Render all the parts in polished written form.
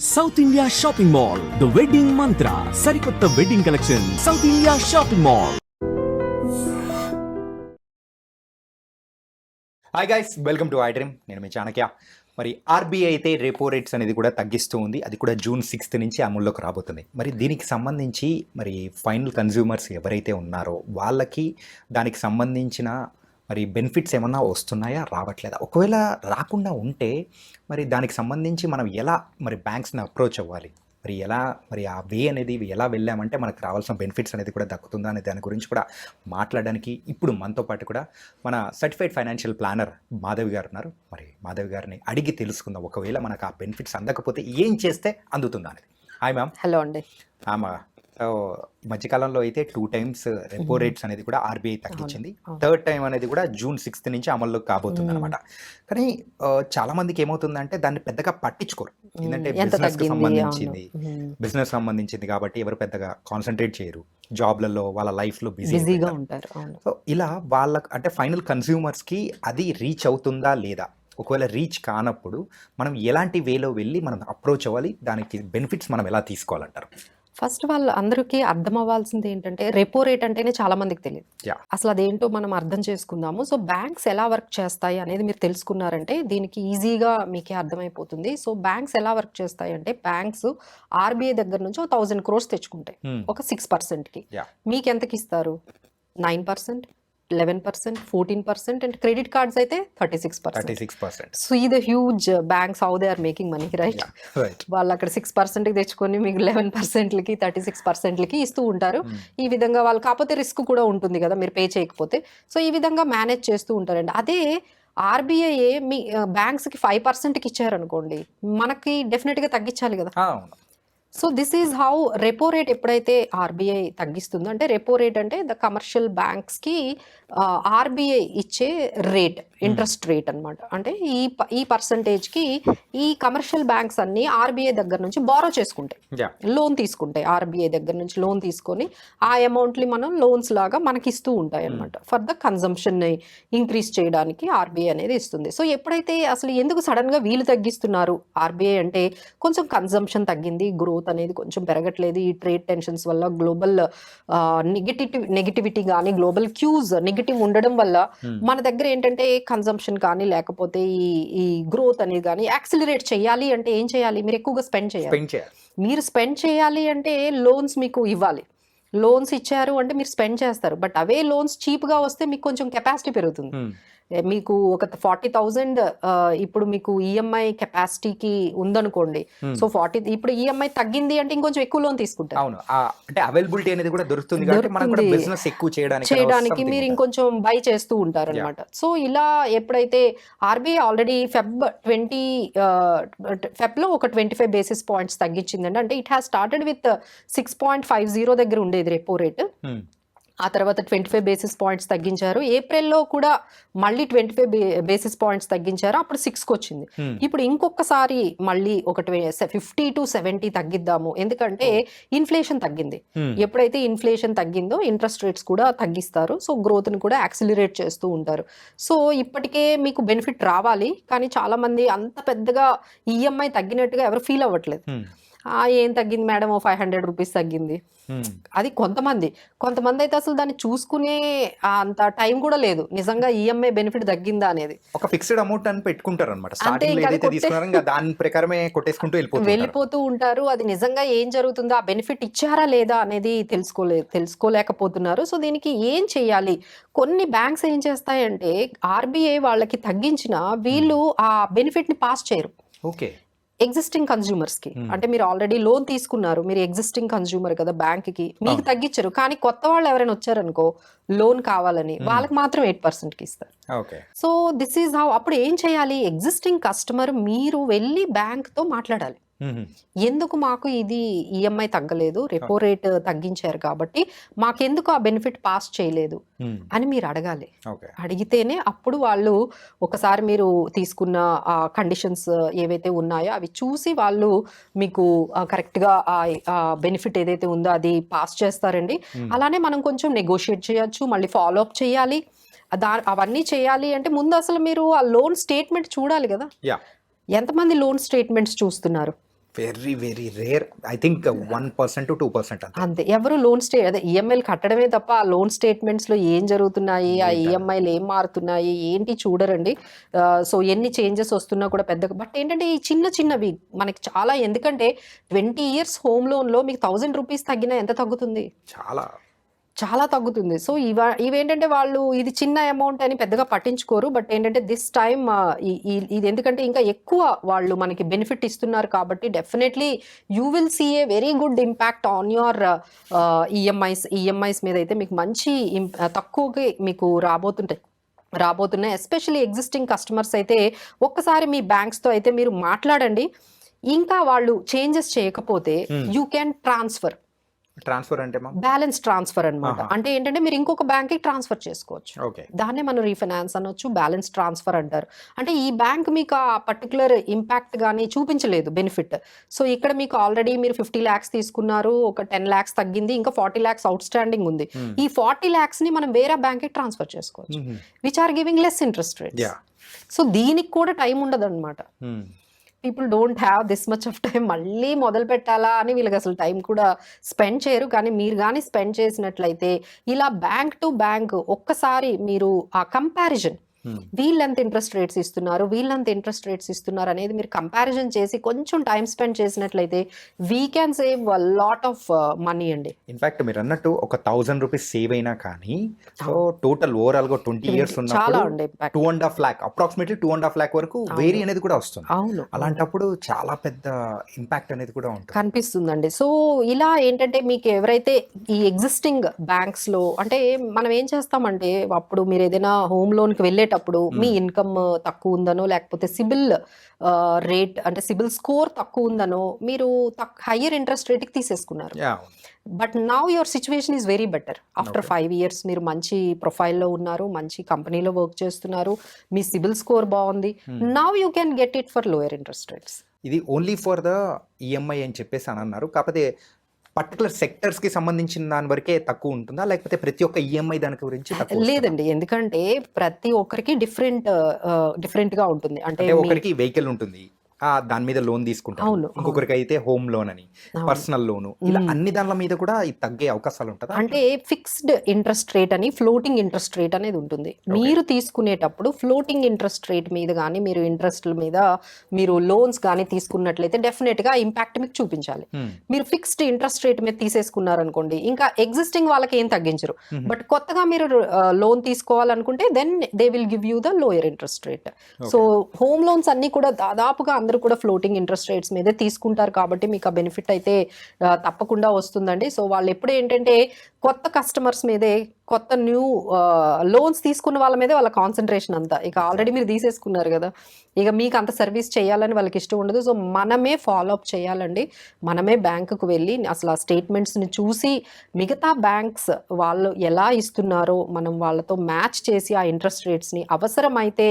South India shopping mall the wedding మంత్ర సరికొత్త wedding collection south India shopping mall. Hi guys, welcome to I dream. నేను మీ చాణక్య. మరి RBI అయితే repo rates అనేది కూడా తగ్గిస్తూ ఉంది. అది కూడా June 6 నుంచి అమల్లోకి రాబోతుంది. మరి దీనికి సంబంధించి మరి ఫైనల్ కన్జ్యూమర్స్ ఎవరైతే ఉన్నారో వాళ్ళకి దానికి సంబంధించిన మరి బెనిఫిట్స్ ఏమన్నా వస్తున్నాయా, రావట్లేదా? ఒకవేళ రాకుండా ఉంటే మరి దానికి సంబంధించి మనం ఎలా మరి బ్యాంక్స్ని అప్రోచ్ అవ్వాలి, మరి ఆ వే అనేది ఎలా వెళ్ళామంటే మనకు రావాల్సిన బెనిఫిట్స్ అనేది కూడా దక్కుతుందా అనే దాని గురించి కూడా మాట్లాడడానికి ఇప్పుడు మనతో పాటు కూడా మన సర్టిఫైడ్ ఫైనాన్షియల్ ప్లానర్ మాధవి గారు ఉన్నారు. మరి మాధవి గారిని అడిగి తెలుసుకుందాం, ఒకవేళ మనకు ఆ బెనిఫిట్స్ అందకపోతే ఏం చేస్తే అందుతుందా అనేది. Hi ma'am. హలో అండి. ఈ మధ్యకాలంలో అయితే 2 times రెపో రేట్స్ అనేది కూడా ఆర్బీఐ తగ్గించింది. థర్డ్ టైం అనేది కూడా June 6 నుంచి అమల్లోకి కాబోతుంది అనమాట. కానీ చాలా మందికి ఏమవుతుందంటే దాన్ని పెద్దగా పట్టించుకోరు. ఏంటంటే బిజినెస్ సంబంధించింది కాబట్టి ఎవరు పెద్దగా కాన్సన్ట్రేట్ చేయరు, జాబ్లలో వాళ్ళ లైఫ్లో బిజీగా ఉంటారు. సో ఇలా వాళ్ళకి అంటే ఫైనల్ కన్స్యూమర్స్కి అది రీచ్ అవుతుందా లేదా, ఒకవేళ రీచ్ కానప్పుడు మనం ఎలాంటి వేలో వెళ్ళి మనం అప్రోచ్ అవ్వాలి, దానికి బెనిఫిట్స్ మనం ఎలా తీసుకోవాలంటారు? ఫస్ట్ వాళ్ళు అందరికీ అర్థం అవ్వాల్సింది ఏంటంటే రెపో రేట్ అంటేనే చాలా మందికి తెలియదు. అసలు అదేంటో మనం అర్థం చేసుకుందాము. సో బ్యాంక్స్ ఎలా వర్క్ చేస్తాయి అనేది మీరు తెలుసుకున్నారంటే దీనికి ఈజీగా మీకే అర్థమైపోతుంది. సో బ్యాంక్స్ ఎలా వర్క్ చేస్తాయి అంటే బ్యాంక్స్ ఆర్బీఐ దగ్గర నుంచి 1000 crores తెచ్చుకుంటాయి ఒక 6%కి. మీకు ఎంతకి ఇస్తారు? 9%, 11%, 14%, అండ్ క్రెడిట్ కార్డ్స్ అయితే 36%. సో ఇది huge banks how they are making money, right? వాళ్ళు అక్కడ 6%కి తెచ్చుకొని మీకు 11%కి 36%కి ఇస్తూ ఉంటారు. ఈ విధంగా వాళ్ళు కాకపోతే రిస్క్ కూడా ఉంటుంది కదా మీరు పే చేయకపోతే. సో ఈ విధంగా మేనేజ్ చేస్తూ ఉంటారండి. అదే ఆర్బీఐ మీ బ్యాంక్స్కి 5%కి ఇచ్చారనుకోండి, మనకి డెఫినెట్గా తగ్గించాలి కదా. So this is how repo rate ఎప్పుడైతే ఆర్బీఐ తగ్గిస్తుందో, అంటే రెపో రేట్ అంటే ద కమర్షియల్ బ్యాంక్స్కి ఆర్బీఐ ఇచ్చే రేట్, ఇంట్రెస్ట్ రేట్ అనమాట. అంటే ఈ పర్సంటేజ్కి ఈ కమర్షియల్ బ్యాంక్స్ అన్ని ఆర్బీఐ దగ్గర నుంచి బారో చేసుకుంటాయి, లోన్ తీసుకుంటాయి. ఆర్బీఐ దగ్గర నుంచి లోన్ తీసుకొని ఆ అమౌంట్ని మనం లోన్స్ లాగా మనకి ఇస్తూ ఉంటాయి అనమాట. ఫర్ ద కన్జంప్షన్ ఇంక్రీజ్ చేయడానికి ఆర్బీఐ అనేది ఇస్తుంది. సో ఎప్పుడైతే అసలు ఎందుకు సడన్గా వీళ్ళు తగ్గిస్తున్నారు ఆర్బీఐ అంటే, కొంచెం కన్జంప్షన్ తగ్గింది, గ్రోత్ అనేది కొంచెం పెరగట్లేదు ఈ ట్రేడ్ టెన్షన్స్ వల్ల, గ్లోబల్ నెగిటివిటీ కానీ గ్లోబల్ క్యూస్ నెగిటివ్ ఉండడం వల్ల మన దగ్గర ఏంటంటే కన్జంప్షన్ కానీ లేకపోతే ఈ గ్రోత్ అనేది కానీ యాక్సిలరేట్ చేయాలి అంటే ఏం చేయాలి? మీరు ఎక్కువగా స్పెండ్ చేయాలి. మీరు స్పెండ్ చేయాలి అంటే లోన్స్ మీకు ఇవ్వాలి. లోన్స్ ఇచ్చారు అంటే మీరు స్పెండ్ చేస్తారు. బట్ అవే లోన్స్ చీప్గా వస్తే మీకు కొంచెం కెపాసిటీ పెరుగుతుంది. మీకు ఒక 40,000 ఇప్పుడు మీకు ఈఎంఐ కెపాసిటీకి ఉందనుకోండి. సో 40 ఇప్పుడు ఈఎంఐ తగ్గింది అంటే ఇంకొంచెం ఎక్కువ లోన్ తీసుకుంటారు. అవును, అంటే అవైలబులిటీ అనేది కూడా దొరుకుతుంది కాబట్టి మనం కూడా బిజినెస్ ఎక్కువ చేయడానికి మీరు ఇంకొంచెం బై చేస్తూ ఉంటారు అనమాట. సో ఇలా ఎప్పుడైతే ఆర్బీఐ ఆల్రెడీ ఫెబ్లో ఒక 25 basis points తగ్గించిందండి. అంటే ఇట్ హ్యాస్ స్టార్టెడ్ విత్ 6.50 దగ్గర ఉండేది రెపో రేట్. ఆ తర్వాత 25 basis points తగ్గించారు. ఏప్రిల్లో కూడా మళ్ళీ 25 basis points తగ్గించారు. అప్పుడు 6కి వచ్చింది. ఇప్పుడు ఇంకొకసారి మళ్ళీ ఒక 50 to 70 తగ్గిద్దాము, ఎందుకంటే ఇన్ఫ్లేషన్ తగ్గింది. ఎప్పుడైతే ఇన్ఫ్లేషన్ తగ్గిందో ఇంట్రెస్ట్ రేట్స్ కూడా తగ్గిస్తారు. సో గ్రోత్ని కూడా యాక్సిలరేట్ చేస్తూ ఉంటారు. సో ఇప్పటికే మీకు బెనిఫిట్ రావాలి, కానీ చాలా మంది అంత పెద్దగా ఈఎంఐ తగ్గినట్టుగా ఎవరు ఫీల్ అవ్వట్లేదు. ఏం తగ్గింది మేడం, 500 rupees తగ్గింది. అది కొంతమంది అయితే అసలు దాన్ని చూసుకునే అంత టైం కూడా లేదు, నిజంగా ఈఎంఐ బెనిఫిట్ తగ్గిందా అనేది. ఒక ఫిక్స్డ్ అమౌంట్ అని పెట్టుకుంటారు అనమాట, దాని ప్రకారమే కొట్టేసుకుంటూ వెళ్ళిపోతూ ఉంటారు. అది నిజంగా ఏం జరుగుతుందో, ఆ బెనిఫిట్ ఇచ్చారా లేదా అనేది తెలుసుకోలేకపోతున్నారు. సో దీనికి ఏం చేయాలి? కొన్ని బ్యాంక్స్ ఏం చేస్తాయంటే ఆర్బీఐ వాళ్ళకి తగ్గించిన వీళ్ళు ఆ బెనిఫిట్ ని పాస్ చేయరు. ఓకే, ఎగ్జిస్టింగ్ కన్స్యూమర్స్ కి. అంటే మీరు ఆల్రెడీ లోన్ తీసుకున్నారు, మీరు ఎగ్జిస్టింగ్ కన్స్యూమర్ కదా, బ్యాంక్ కి మీకు తగ్గించరు. కానీ కొత్త వాళ్ళు ఎవరైనా వచ్చారనుకో లోన్ కావాలని, వాళ్ళకి మాత్రం 8%కి ఇస్తారు. So this is how. అప్పుడు ఏం చేయాలి? ఎగ్జిస్టింగ్ కస్టమర్ మీరు వెళ్ళి బ్యాంక్ తో మాట్లాడాలి. ఎందుకు మాకు ఇది ఈఎంఐ తగ్గలేదు, రెపో రేట్ తగ్గించారు కాబట్టి మాకెందుకు ఆ బెనిఫిట్ పాస్ చేయలేదు అని మీరు అడగాలి. అడిగితేనే అప్పుడు వాళ్ళు ఒకసారి మీరు తీసుకున్న కండిషన్స్ ఏవైతే ఉన్నాయో అవి చూసి వాళ్ళు మీకు కరెక్ట్గా బెనిఫిట్ ఏదైతే ఉందో అది పాస్ చేస్తారండి. అలానే మనం కొంచెం నెగోషియేట్ చేయొచ్చు, మళ్ళీ ఫాలో అప్ చేయాలి. అవన్నీ చేయాలి అంటే ముందు అసలు మీరు ఆ లోన్ స్టేట్మెంట్ చూడాలి కదా. ఎంతమంది లోన్ స్టేట్మెంట్స్ చూస్తున్నారు? Very very rare. I think 1% to 2% అంతే. అంతే. ఎవరు లోన్ అదే ఈఎంఐలు కట్టడమే తప్ప ఆ లోన్ స్టేట్మెంట్స్‌లో ఏం జరుగుతున్నాయి, ఆ ఈఎంఐలు ఏం మారుతున్నాయి, ఏంటి చూడరండి. సో ఎన్ని చేంజెస్ వస్తున్నా కూడా పెద్దగా బట్ ఏంటంటే ఈ చిన్న చిన్నవి మనకి చాలా ఎందుకంటే 20 ఇయర్స్ హోమ్ లోన్‌లో మీకు ₹1000 తగ్గినా ఎంత తగ్గుతుంది? చాలా తగ్గుతుంది. సో ఇవేంటంటే వాళ్ళు ఇది చిన్న అమౌంట్ అని పెద్దగా పట్టించుకోరు. బట్ ఏంటంటే దిస్ టైమ్ ఇది ఎందుకంటే ఇంకా ఎక్కువ వాళ్ళు మనకి బెనిఫిట్ ఇస్తున్నారు కాబట్టి definitely you will see a very good impact on your EMIs మీద అయితే మీకు మంచి తక్కువకి మీకు రాబోతున్నాయి. ఎస్పెషల్లీ ఎగ్జిస్టింగ్ కస్టమర్స్ అయితే ఒక్కసారి మీ బ్యాంక్స్తో అయితే మీరు మాట్లాడండి. ఇంకా వాళ్ళు చేంజెస్ చేయకపోతే యూ క్యాన్ ట్రాన్స్ఫర్ అంటే బ్యాలెన్స్ ట్రాన్స్ఫర్ అన్నమాట. అంటే ఏంటంటే మీరు ఇంకొక బ్యాంక్ కి ట్రాన్స్ఫర్ చేసుకోవచ్చు. దాన్నే మనం రీఫైనాన్స్ అనొచ్చు, బ్యాలెన్స్ ట్రాన్స్ఫర్ అంటారు. అంటే ఈ బ్యాంక్ మీకు ఆ పర్టికులర్ ఇంపాక్ట్ గానీ చూపించలేదు బెనిఫిట్. సో ఇక్కడ మీకు ఆల్రెడీ మీరు 50 lakhs తీసుకున్నారు, ఒక 10 lakhs తగ్గింది, ఇంకా 40 lakhs అవుట్ స్టాండింగ్ ఉంది. ఈ 40 lakhs ని మనం వేరే బ్యాంక్ కి ట్రాన్స్ఫర్ చేసుకోవచ్చు, which are giving less interest rates. So దీనికి కూడా టైం ఉండదు అనమాట. People don't have this much of time. మళ్ళీ మొదలు పెట్టాలా అని వీళ్ళకి అసలు టైం కూడా స్పెండ్ చేయరు. కానీ మీరు కానీ స్పెండ్ చేసినట్లయితే ఇలా బ్యాంక్ టు బ్యాంక్ ఒక్కసారి మీరు ఆ కంపారిజన్ వీళ్ళంత ఇంట్రెస్ట్ రేట్స్ ఇస్తున్నారు అనేది మీరు కంపారిజన్ చేసి కొంచెం టైం స్పెండ్ చేసినట్లయితే we can save lot of money అండి. ఇన్ఫాక్ట్ మీరు అన్నట్టు ఒక ₹1000 సేవ్ అయినా కానీ సో టోటల్ ఓవరాల్ గా 20 years చాలా ఉన్నప్పుడు 2.5 lakh అప్రాక్సిమేట్లీ 2.5 lakh వరకు వేరీ అనేది కూడా వస్తుంది. అవును, అలాంటప్పుడు చాలా పెద్ద ఇంపాక్ట్ అనేది కూడా ఉంటుంది, కనిపిస్తుందండి. సో ఇలా ఏంటంటే మీకు ఎవరైతే ఈ ఎగ్జిస్టింగ్ బ్యాంక్స్ లో అంటే మనం ఏం చేస్తామంటే అప్పుడు మీరు ఏదైనా హోమ్ లోన్ కి వెళ్ళేటప్పుడు మీ ఇన్కమ్ తక్కువ ఉందనో లేకపోతే సిబిల్ రేట్ అంటే సిబిల్ స్కోర్ తక్కువ ఉందనో మీరు హయ్యర్ ఇంట్రెస్ట్ రేట్కి తీసేసుకున్నారు. But now your situation is very better. After 5 years మీరు మంచి ప్రొఫైల్లో ఉన్నారు, మంచి కంపెనీలో వర్క్ చేస్తున్నారు, మీ సిబిల్ స్కోర్ బాగుంది. Now you can get it for lower interest rates. ఇది ఓన్లీ ఫర్ ద ఈఎంఐ అని చెప్పేసి అని అన్నారు. కాకపోతే పర్టికులర్ సెక్టర్స్ కి సంబంధించిన దాని వరకే తక్కువ ఉంటుందా, లేకపోతే ప్రతి ఒక్క ఈఎంఐ దాని గురించి లేదండి? ఎందుకంటే ప్రతి ఒక్కరికి డిఫరెంట్ గా ఉంటుంది. అంటే ఒకరికి వెహికల్ ఉంటుంది, దాని మీద లోన్ తీసుకుంటారు, ఇంకొకరికి అయితే హోమ్ లోన్ అని, పర్సనల్ లోన్, ఇలా అన్ని దానిల మీద కూడా తగ్గే అవకాశాలు ఉంటాయి. అంటే ఫిక్స్డ్ ఇంట్రెస్ట్ రేట్ అని ఫ్లోటింగ్ ఇంట్రెస్ట్ రేట్ అనేది ఉంటుంది. మీరు తీసుకునేటప్పుడు ఫ్లోటింగ్ ఇంట్రెస్ట్ రేట్ మీద కానీ మీరు ఇంట్రెస్ట్ల మీద మీరు లోన్స్ కానీ తీసుకున్నట్లయితే డెఫినెట్ గా ఇంపాక్ట్ మీకు చూపించాలి. మీరు ఫిక్స్డ్ ఇంట్రెస్ట్ రేట్ మీద తీసేసుకున్నారు అనుకోండి, ఇంకా ఎగ్జిస్టింగ్ వాళ్ళకి ఏం తగ్గించరు. బట్ కొత్తగా మీరు లోన్ తీసుకోవాలనుకుంటే then they will give you the lower interest rate. So home loans అన్ని కూడా దాదాపుగా అందరూ కూడా ఫ్లోటింగ్ ఇంట్రెస్ట్ రేట్స్ మీదే తీసుకుంటారు కాబట్టి మీకు ఆ బెనిఫిట్ అయితే తప్పకుండా వస్తుందండి. సో వాళ్ళు ఎప్పుడు ఏంటంటే కొత్త కస్టమర్స్ మీదే, కొత్త న్యూ లోన్స్ తీసుకున్న వాళ్ళ మీదే వాళ్ళ కాన్సన్ట్రేషన్ అంతా. ఇక ఆల్రెడీ మీరు తీసేసుకున్నారు కదా, ఇక మీకు అంత సర్వీస్ చేయాలని వాళ్ళకి ఇష్టం ఉండదు. సో మనమే ఫాలో అప్ చేయాలండి, మనమే బ్యాంకుకు వెళ్ళి అసలు ఆ స్టేట్మెంట్స్ని చూసి మిగతా బ్యాంక్స్ వాళ్ళు ఎలా ఇస్తున్నారో మనం వాళ్ళతో మ్యాచ్ చేసి ఆ ఇంట్రెస్ట్ రేట్స్ని అవసరమైతే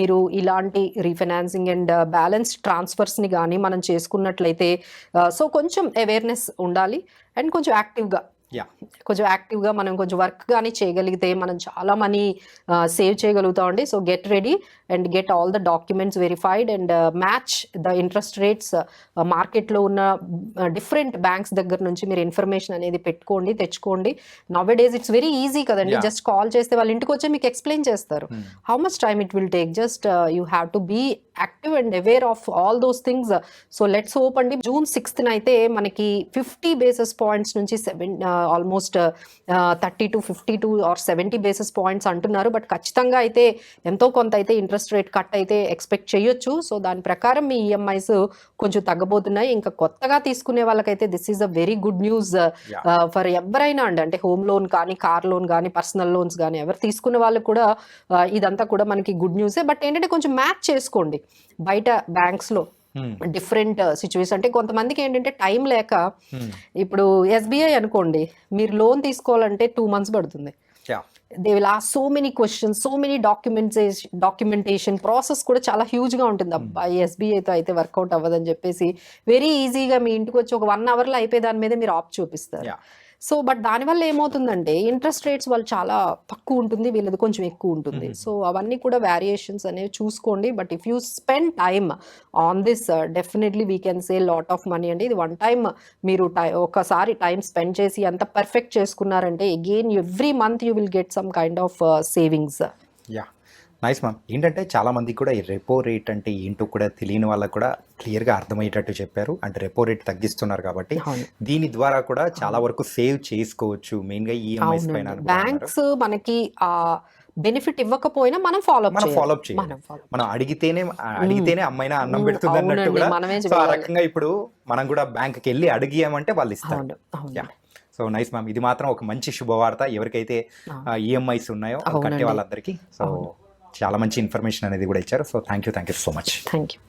మీరు ఇలాంటి రీఫైనాన్సింగ్ అండ్ బ్యాలెన్స్ ట్రాన్స్ఫర్స్ని కానీ మనం చేసుకున్నట్లయితే సో కొంచెం అవేర్నెస్ ఉండాలి అండ్ కొంచెం యాక్టివ్గా మనం కొంచెం వర్క్ కానీ చేయగలిగితే మనం చాలా మనీ సేవ్ చేయగలుగుతామండి. So get ready and get all the documents verified and match the interest rates. మార్కెట్లో ఉన్న డిఫరెంట్ బ్యాంక్స్ దగ్గర నుంచి మీరు ఇన్ఫర్మేషన్ అనేది తెచ్చుకోండి. Nowadays it's very easy కదండి, జస్ట్ కాల్ చేస్తే వాళ్ళ ఇంటికి వచ్చి మీకు ఎక్స్ప్లెయిన్ చేస్తారు how much time it will take. Just you have to be active and aware of all those things. So let's hope అండి June 6th అయితే మనకి 50 basis points నుంచి almost 30 to 52 or 70 basis points అంటున్నారు. But ఖచ్చితంగా అయితే ఎంతో కొంత అయితే ఇంట్రెస్ట్ రేట్ కట్ అయితే ఎక్స్పెక్ట్ చేయొచ్చు. సో దాని ప్రకారం మీ ఈఎంఐస్ కొంచెం తగ్గబోతున్నాయి. ఇంకా కొత్తగా తీసుకునే వాళ్ళకైతే this is a very good news for ఎవరైనా అండి. అంటే హోమ్ లోన్ కానీ, కార్ లోన్ కానీ, పర్సనల్ లోన్స్ కానీ ఎవరు తీసుకునే వాళ్ళకి కూడా ఇదంతా కూడా మనకి గుడ్ న్యూసే. బట్ ఏంటంటే కొంచెం మ్యాచ్ చేసుకోండి బయట బ్యాంక్స్లో డిఫరెంట్ సిచ్యువేషన్. అంటే కొంతమందికి ఏంటంటే టైం లేక, ఇప్పుడు ఎస్బీఐ అనుకోండి, మీరు లోన్ తీసుకోవాలంటే 2 months పడుతుంది. They will ask so many questions, so many documentation process కూడా చాలా హ్యూజ్గా ఉంటుంది. అబ్బాయి ఎస్బీఐతో అయితే వర్కౌట్ అవ్వదని చెప్పేసి వెరీ ఈజీగా మీ ఇంటికి వచ్చి ఒక 1 hourలో అయిపోయే దాని మీద మీరు ఆప్ చూపిస్తారు. సో బట్ దానివల్ల ఏమవుతుందంటే ఇంట్రెస్ట్ రేట్స్ వాళ్ళు చాలా తక్కువ ఉంటుంది, వీళ్ళది కొంచెం ఎక్కువ ఉంటుంది. సో అవన్నీ కూడా వేరియేషన్స్ అనేవి చూసుకోండి. But if you spend time on this definitely we can say lot of money అండి. ఇది వన్ టైమ్ మీరు ఒకసారి టైం స్పెండ్ చేసి అంత పర్ఫెక్ట్ చేసుకున్నారంటే again every month you will get some kind of savings. Yeah, nice ma'am. ఏంటంటే చాలామంది కూడా ఈ రెపో రేట్ అంటే ఏంటో కూడా తెలియని వాళ్ళకు కూడా క్లియర్గా అర్థమయ్యేటట్టు చెప్పారు. అంటే రెపో రేట్ తగ్గిస్తున్నారు కాబట్టి దీని ద్వారా కూడా చాలా వరకు సేవ్ చేసుకోవచ్చు, మెయిన్గా ఈఎంఐస్ పైన. బ్యాంక్స్ మనకి బెనిఫిట్ ఇవ్వకపోయినా మనం ఫాలో అప్ చేయాలి. మనం అడిగితేనే అమ్మైనా అన్నం పెడుతుంది అన్నట్టు కూడా. సో ఆ రకంగా ఇప్పుడు మనం కూడా బ్యాంక్కి వెళ్ళి అడిగామంటే వాళ్ళు ఇస్తారు. సో నైస్ మ్యామ్, ఇది మాత్రం ఒక మంచి శుభవార్త ఎవరికైతే ఈఎంఐస్ ఉన్నాయో కట్టే వాళ్ళందరికీ. సో చాలా మంచి ఇన్ఫర్మేషన్ అనేది కూడా ఇచ్చారు. So thank you so much. Thank you.